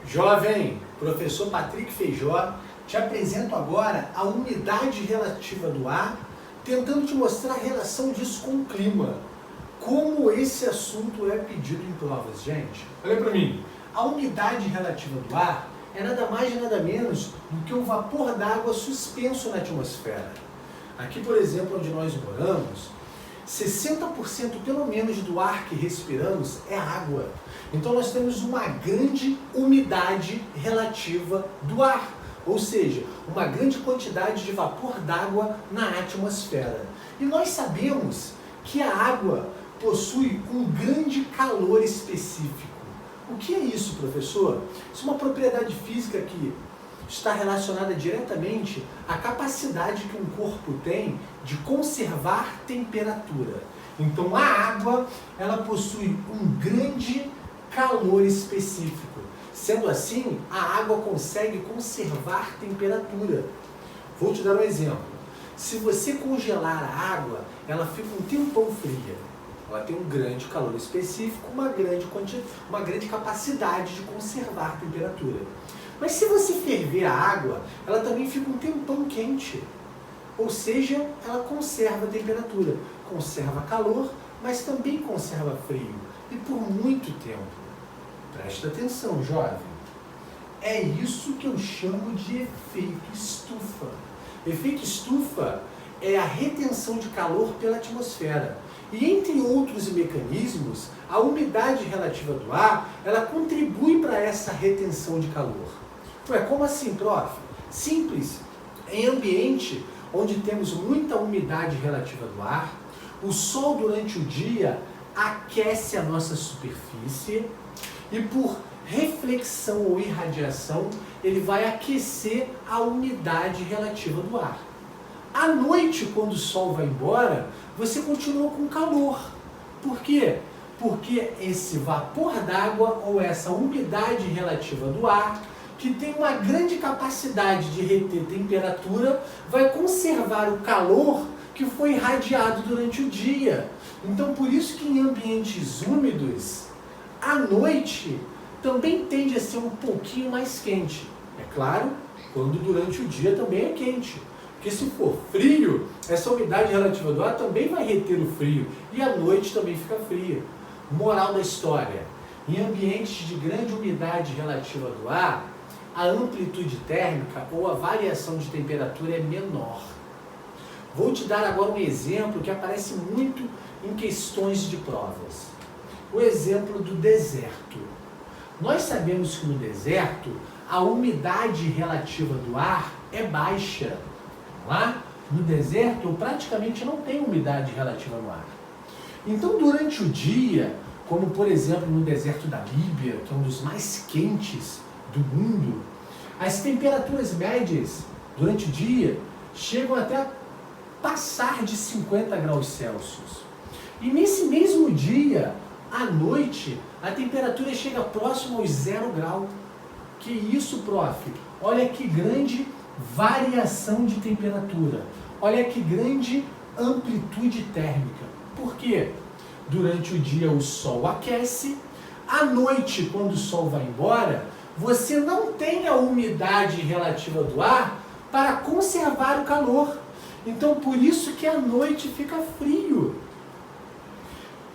Jovem, professor Patrick Feijó, te apresento agora a umidade relativa do ar, tentando te mostrar a relação disso com o clima. Como esse assunto é pedido em provas, gente. Olha para mim, a umidade relativa do ar é nada mais e nada menos do que o vapor d'água suspenso na atmosfera. Aqui, por exemplo, onde nós moramos, 60% pelo menos do ar que respiramos é água. Então nós temos uma grande umidade relativa do ar, ou seja, uma grande quantidade de vapor d'água na atmosfera. E nós sabemos que a água possui um grande calor específico. O que é isso, professor? Isso é uma propriedade física que está relacionada diretamente à capacidade que um corpo tem de conservar temperatura. Então a água, ela possui um grande calor específico. Sendo assim, a água consegue conservar temperatura. Vou te dar um exemplo. Se você congelar a água, ela fica um tempão fria. Ela tem um grande calor específico, uma grande capacidade de conservar temperatura. Mas se você ferver a água, ela também fica um tempão quente. Ou seja, ela conserva a temperatura. Conserva calor, mas também conserva frio. E por muito tempo. Presta atenção, jovem. É isso que eu chamo de efeito estufa. Efeito estufa é a retenção de calor pela atmosfera. E entre outros mecanismos, a umidade relativa do ar, ela contribui para essa retenção de calor. Ué, como assim, prof? Simples. Em ambiente onde temos muita umidade relativa do ar, o sol durante o dia aquece a nossa superfície e por reflexão ou irradiação, ele vai aquecer a umidade relativa do ar. À noite, quando o sol vai embora, você continua com calor. Por quê? Porque esse vapor d'água ou essa umidade relativa do ar, que tem uma grande capacidade de reter temperatura, vai conservar o calor que foi irradiado durante o dia. Então, por isso que em ambientes úmidos, à noite também tende a ser um pouquinho mais quente. É claro, quando durante o dia também é quente. Porque se for frio, essa umidade relativa do ar também vai reter o frio. E à noite também fica fria. Moral da história. Em ambientes de grande umidade relativa do ar, a amplitude térmica ou a variação de temperatura é menor. Vou te dar agora um exemplo que aparece muito em questões de provas. O exemplo do deserto. Nós sabemos que no deserto a umidade relativa do ar é baixa. Lá no deserto praticamente não tem umidade relativa no ar. Então durante o dia, como por exemplo no deserto da Líbia, que é um dos mais quentes do mundo, as temperaturas médias durante o dia chegam até a passar de 50 graus Celsius. E nesse mesmo dia, à noite, a temperatura chega próximo aos 0 graus. Que isso, prof? Olha que grande variação de temperatura. Olha que grande amplitude térmica. Por quê? Durante o dia o sol aquece, à noite, quando o sol vai embora, você não tem a umidade relativa do ar para conservar o calor. Então, por isso que à noite fica frio.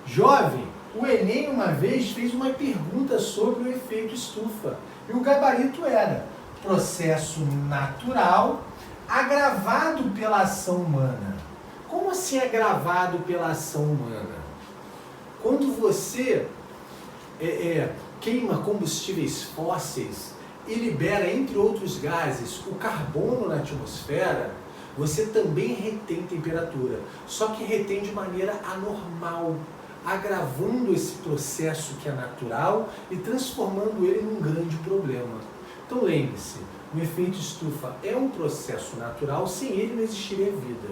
Jovem, o Enem uma vez fez uma pergunta sobre o efeito estufa. E o gabarito era processo natural agravado pela ação humana. Como assim agravado pela ação humana? Quando você queima combustíveis fósseis e libera, entre outros gases, o carbono na atmosfera, você também retém temperatura, só que retém de maneira anormal, agravando esse processo que é natural e transformando ele num grande problema. Então lembre-se, o efeito estufa é um processo natural, sem ele não existiria vida.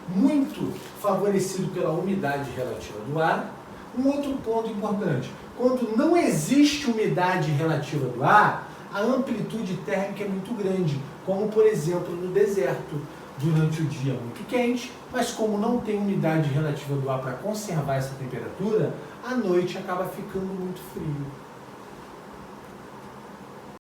Muito favorecido pela umidade relativa do ar. Um outro ponto importante, quando não existe umidade relativa do ar, a amplitude térmica é muito grande, como por exemplo no deserto. Durante o dia muito quente, mas como não tem umidade relativa do ar para conservar essa temperatura, à noite acaba ficando muito frio.